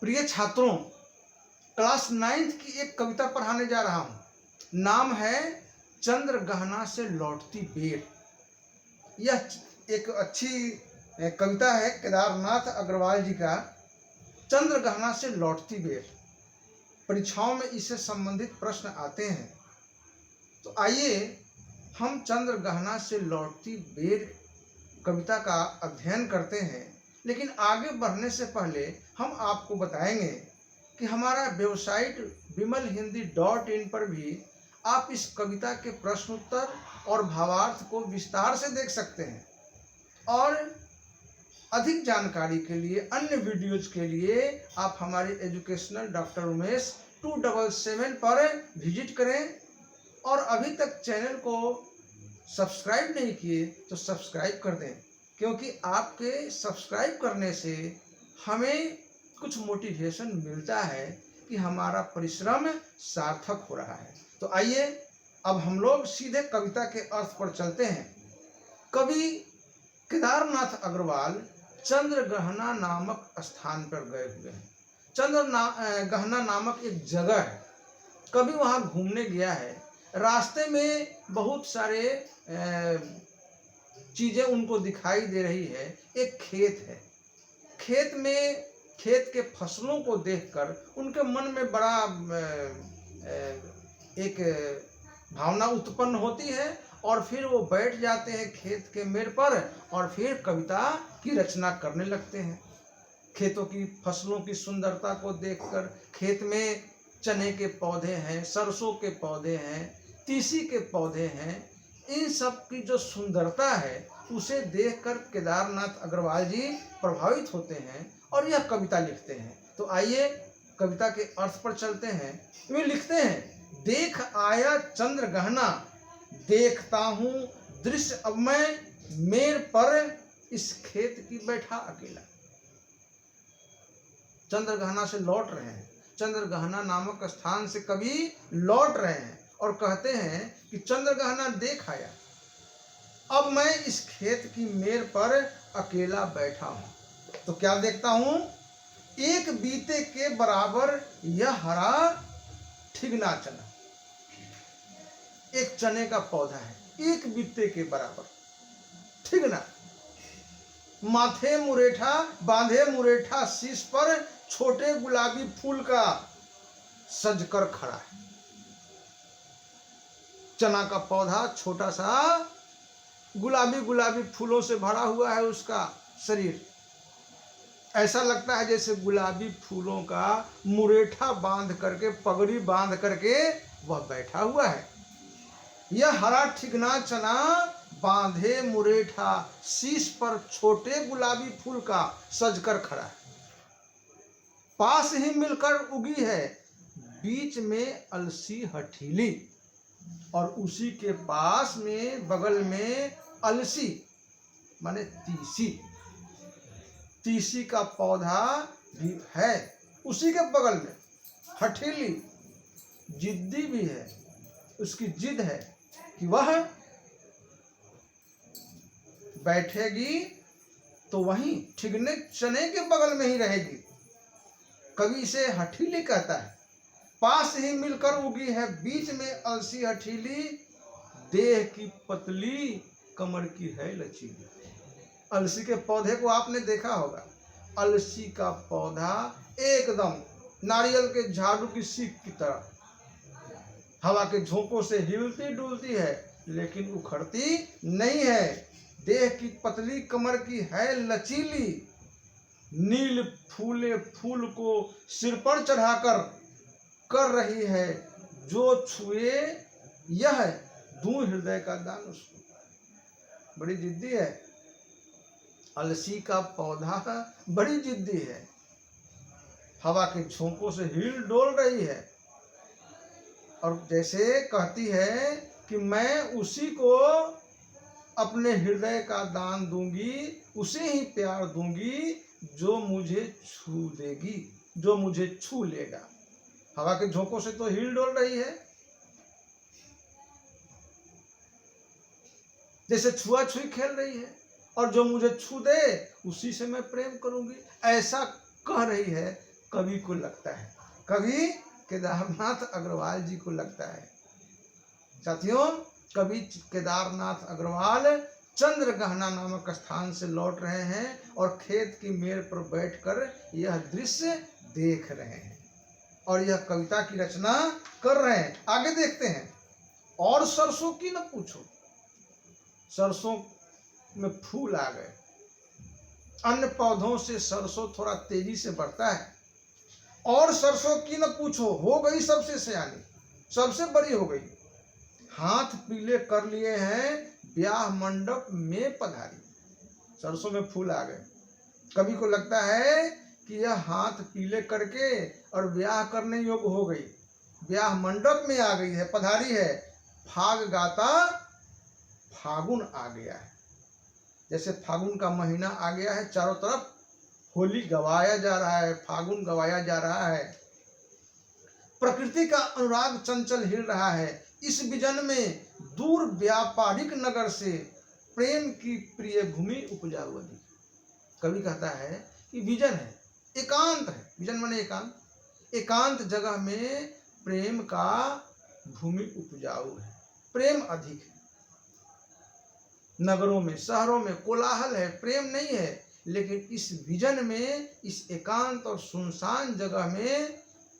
प्रिय छात्रों, class 9th की एक कविता पढ़ाने जा रहा हूँ। नाम है चंद्रगहना से लौटती बेर। यह एक अच्छी कविता है केदारनाथ अग्रवाल जी का, चंद्रगहना से लौटती बेर। परीक्षाओं में इससे संबंधित प्रश्न आते हैं। तो आइए हम चंद्रगहना से लौटती बेर कविता का अध्ययन करते हैं। लेकिन आगे बढ़ने से पहले हम आपको बताएंगे कि हमारा वेबसाइट vimalhindi.in पर भी आप इस कविता के प्रश्न उत्तर और भावार्थ को विस्तार से देख सकते हैं। और अधिक जानकारी के लिए, अन्य वीडियोज के लिए आप हमारे एजुकेशनल डॉक्टर उमेश 277 पर विजिट करें। और अभी तक चैनल को सब्सक्राइब नहीं किए तो सब्सक्राइब कर दें, क्योंकि आपके सब्सक्राइब करने से हमें कुछ मोटिवेशन मिलता है कि हमारा परिश्रम सार्थक हो रहा है। तो आइए अब हम लोग सीधे कविता के अर्थ पर चलते हैं। कवि केदारनाथ अग्रवाल चंद्रगहना नामक स्थान पर गए हुए हैं। चंद्रगहना नामक एक जगह है, कवि वहाँ घूमने गया है। रास्ते में बहुत सारे चीज़ें उनको दिखाई दे रही है। एक खेत है, खेत में खेत के फसलों को देखकर उनके मन में बड़ा एक भावना उत्पन्न होती है और फिर वो बैठ जाते हैं खेत के मेड़ पर और फिर कविता की रचना करने लगते हैं। खेतों की फसलों की सुंदरता को देखकर, खेत में चने के पौधे हैं, सरसों के पौधे हैं, तीसी के पौधे हैं, इन सब की जो सुंदरता है उसे देखकर केदारनाथ अग्रवाल जी प्रभावित होते हैं और यह कविता लिखते हैं। तो आइए कविता के अर्थ पर चलते हैं। वे लिखते हैं, देख आया चंद्रगहना, देखता हूँ दृश्य अब मैं, मेर पर इस खेत की बैठा अकेला। चंद्रगहना से लौट रहे हैं, चंद्रगहना नामक स्थान से कवि लौट रहे हैं और कहते हैं कि चंद्रगहना देख आया, अब मैं इस खेत की मेर पर अकेला बैठा हूं। तो क्या देखता हूं? एक बीते के बराबर यह हरा ठिगना चना। एक चने का पौधा है, एक बीते के बराबर ठिगना, माथे मुरेठा, बांधे मुरेठा शीश पर, छोटे गुलाबी फूल का सजकर खड़ा है। चना का पौधा छोटा सा, गुलाबी गुलाबी फूलों से भरा हुआ है उसका शरीर। ऐसा लगता है जैसे गुलाबी फूलों का मुरेठा बांध करके, पगड़ी बांध करके वह बैठा हुआ है। यह हरा ठिगना चना, बांधे मुरेठा शीश पर, छोटे गुलाबी फूल का सजकर खड़ा है। पास ही मिलकर उगी है, बीच में अलसी हठीली, और उसी के पास में बगल में अलसी माने तीसी, तीसी का पौधा भी है उसी के बगल में। हठीली जिद्दी भी है, उसकी जिद है कि वह बैठेगी तो वहीं ठिगने चने के बगल में ही रहेगी। कवि इसे हठीली कहता है। पास ही मिलकर उगी है, बीच में अलसी हठीली, देह की पतली, कमर की है लचीली। अलसी के पौधे को आपने देखा होगा। अलसी का पौधा एकदम नारियल के झाड़ू की सीख की तरह हवा के झोंकों से हिलती डुलती है, लेकिन उखड़ती नहीं है। देह की पतली, कमर की है लचीली, नील फूले फूल को सिर पर चढ़ाकर कर रही है, जो छुए यह दूं हृदय का दान उसको। बड़ी जिद्दी है अलसी का पौधा, बड़ी जिद्दी है, हवा के झोंकों से हिल डोल रही है और जैसे कहती है कि मैं उसी को अपने हृदय का दान दूंगी, उसे ही प्यार दूंगी जो मुझे छू देगी, जो मुझे छू लेगा। हवा के झोंकों से तो हिल डोल रही है, जैसे छुआछुई खेल रही है, और जो मुझे छू दे उसी से मैं प्रेम करूंगी, ऐसा कह रही है। कवि को लगता है, कवि केदारनाथ अग्रवाल जी को लगता है। साथियों, कवि केदारनाथ अग्रवाल चंद्रगहना नामक स्थान से लौट रहे हैं और खेत की मेड़ पर बैठकर यह दृश्य देख रहे हैं और यह कविता की रचना कर रहे हैं। आगे देखते हैं। और सरसों की न पूछो, सरसों में फूल आ गए। अन्य पौधों से सरसों थोड़ा तेजी से बढ़ता है। और सरसों की न पूछो, हो गई सबसे सयानी, सबसे बड़ी हो गई, हाथ पीले कर लिए हैं ब्याह मंडप में पधारी। सरसों में फूल आ गए। कवि को लगता है कि यह हाथ पीले करके और ब्याह करने योग्य हो गई, ब्याह मंडप में आ गई है, पधारी है। फाग गाता फागुन आ गया है। जैसे फागुन का महीना आ गया है, चारों तरफ होली गवाया जा रहा है, फागुन गवाया जा रहा है। प्रकृति का अनुराग चंचल हिल रहा है। इस विजन में दूर व्यापारिक नगर से प्रेम की प्रिय भूमि उपजा हुआ दिखे। कवि कहता है कि विजन है, एकांत है, विजन माने एकांत, एकांत जगह में प्रेम का भूमि उपजाऊ है, प्रेम अधिक है। नगरों में, शहरों में कोलाहल है, प्रेम नहीं है, लेकिन इस विजन में, इस एकांत और सुनसान जगह में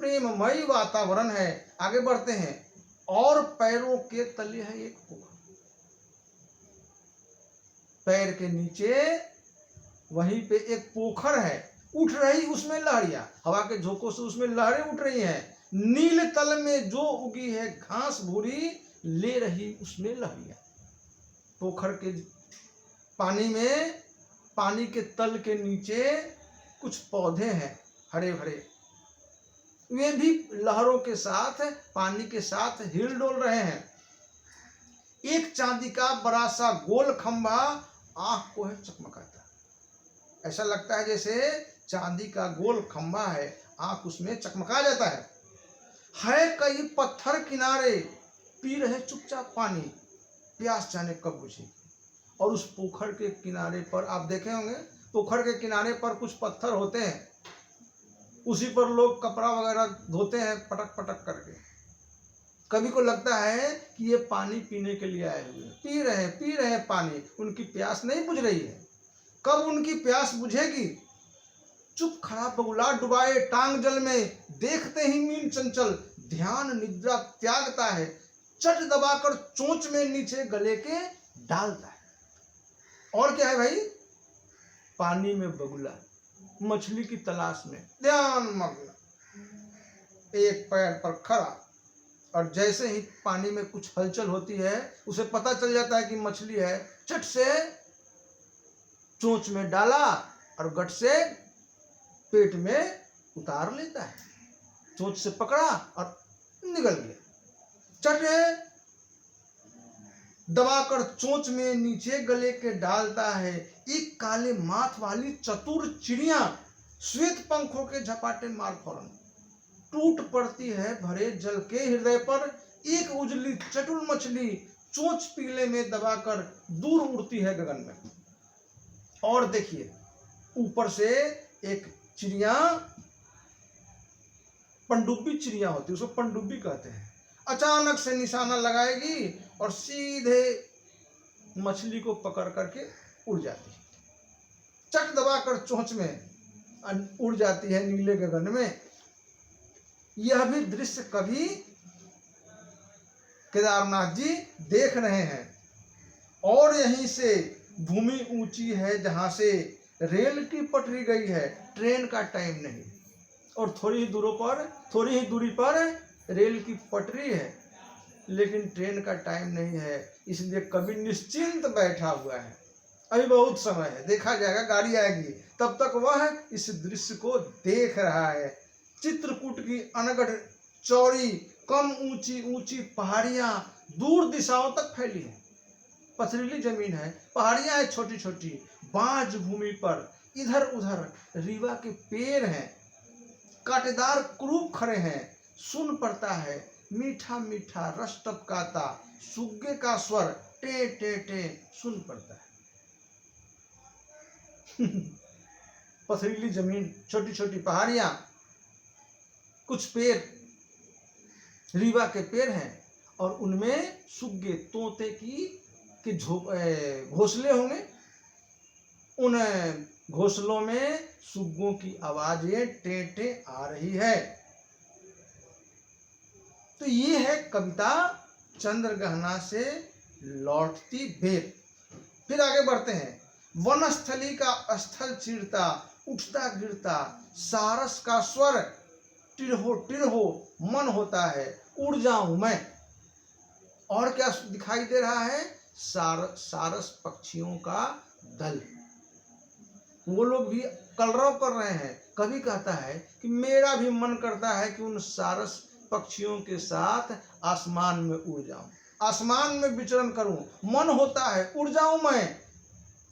प्रेममयी वातावरण है। आगे बढ़ते हैं। और पैरों के तले है एक पोखर, पैर के नीचे वहीं पे एक पोखर है, उठ रही उसमें लहरियां, हवा के झोंकों से उसमें लहरें उठ रही हैं। नील तल में जो उगी है घास भूरी, ले रही उसमें लहरियां। पोखर के पानी में, पानी के तल के नीचे कुछ पौधे हैं हरे भरे, वे भी लहरों के साथ, पानी के साथ हिल डोल रहे हैं। एक चांदी का बड़ा सा गोल खंभा आंख को है चकमकाता, ऐसा लगता है जैसे चांदी का गोल खंभा है, आंख उसमें चकमका जाता है। कई पत्थर किनारे, पी रहे चुपचाप पानी, प्यास जाने कब बुझेगी। और उस पोखर के किनारे पर आप देखे होंगे, पोखर के किनारे पर कुछ पत्थर होते हैं, उसी पर लोग कपड़ा वगैरह धोते हैं पटक पटक करके। कवि को लगता है कि ये पानी पीने के लिए आए हुए, पी रहे हैं पानी, उनकी प्यास नहीं बुझ रही है। कब उनकी प्यास बुझेगी? चुप खड़ा बगुला डुबाए टांग जल में, देखते ही मीन चंचल ध्यान निद्रा त्यागता है, चट दबाकर चोंच में नीचे गले के डालता है। और क्या है भाई? पानी में बगुला मछली की तलाश में ध्यान मग्न, एक पैर पर खड़ा, और जैसे ही पानी में कुछ हलचल होती है उसे पता चल जाता है कि मछली है, चट से चोंच में डाला और गट से पेट में उतार लेता है, चोंच से पकड़ा और निकल गया। चट दबाकर चोंच में नीचे गले के डालता है। एक काले माथ वाली चतुर चिड़िया श्वेत पंखों के झपाटे मार फौरन टूट पड़ती है भरे जल के हृदय पर। एक उजली चटुल मछली चोंच पीले में दबाकर दूर उड़ती है गगन में। और देखिए, ऊपर से एक चिड़िया, पनडुब्बी चिड़िया होती है, उसको पनडुब्बी कहते हैं, अचानक से निशाना लगाएगी और सीधे मछली को पकड़ करके उड़ जाती है, चट दबाकर चोंच में उड़ जाती है नीले गगन में। यह भी दृश्य कभी केदारनाथ जी देख रहे हैं। और यहीं से भूमि ऊंची है जहां से रेल की पटरी गई है, ट्रेन का टाइम नहीं, और थोड़ी ही दूरी पर रेल की पटरी है, लेकिन ट्रेन का टाइम नहीं है, इसलिए कभी निश्चिंत बैठा हुआ है। अभी बहुत समय है, देखा जाएगा, गाड़ी आएगी, तब तक वह इस दृश्य को देख रहा है। चित्रकूट की अनगढ़ चौड़ी कम ऊंची ऊंची पहाड़ियां दूर दिशाओं तक फैली है, पथरीली जमीन है, पहाड़ियां हैं छोटी छोटी, बांझ भूमि पर इधर उधर रीवा के पेड़ हैं, कांटेदार क्रूप खड़े हैं। सुन पड़ता है मीठा मीठा रस टपकाता सुग्गे का स्वर, टे टे टे सुन पड़ता है। पथरीली जमीन, छोटी छोटी पहाड़ियां, कुछ पेड़ रीवा के पेड़ हैं और उनमें सुग्गे तोते के घोंसले होंगे। उन घोंसलों में सुग्गों की आवाजें टें आ रही है। तो ये है कविता चंद्रगहना से लौटती बेर। फिर आगे बढ़ते हैं। वनस्थली का स्थल चीरता उठता गिरता सारस का स्वर टिरहो टिरहो मन होता है उड़ जाऊं मैं। और क्या दिखाई दे रहा है? सारस पक्षियों का दल। वो लोग भी कलरव कर रहे हैं। कवि कहता है कि मेरा भी मन करता है कि उन सारस पक्षियों के साथ आसमान में उड़ जाऊं, आसमान में विचरण करूं। मन होता है उड़ जाऊं मैं,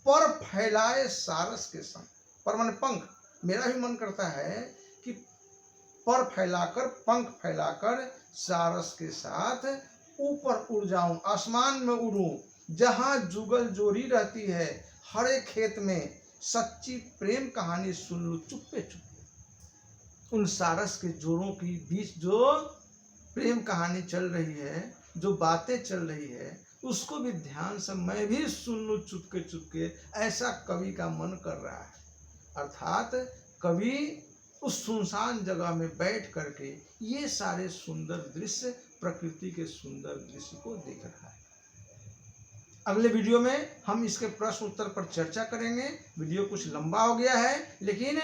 पर फैलाए सारस के संग। पर माने पंख। मेरा भी मन करता है कि पर फैलाकर, पंख फैलाकर सारस के साथ ऊपर उड़ जाऊं, आसमान में उड़ूं। जहां जुगल जोड़ी रहती है हरे खेत में, सच्ची प्रेम कहानी सुन लूं चुप्पे चुप्पे। उन सारस के जोड़ों के बीच जो प्रेम कहानी चल रही है, जो बातें चल रही है, उसको भी ध्यान से मैं भी सुन लूं चुपके चुपके, ऐसा कवि का मन कर रहा है। अर्थात कवि उस सुनसान जगह में बैठ करके ये सारे सुंदर दृश्य, प्रकृति के सुंदर दृश्य को देख रहा है। अगले वीडियो में हम इसके प्रश्न उत्तर पर चर्चा करेंगे। वीडियो कुछ लंबा हो गया है, लेकिन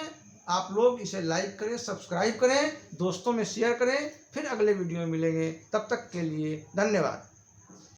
आप लोग इसे लाइक करें, सब्सक्राइब करें, दोस्तों में शेयर करें। फिर अगले वीडियो में मिलेंगे, तब तक के लिए धन्यवाद।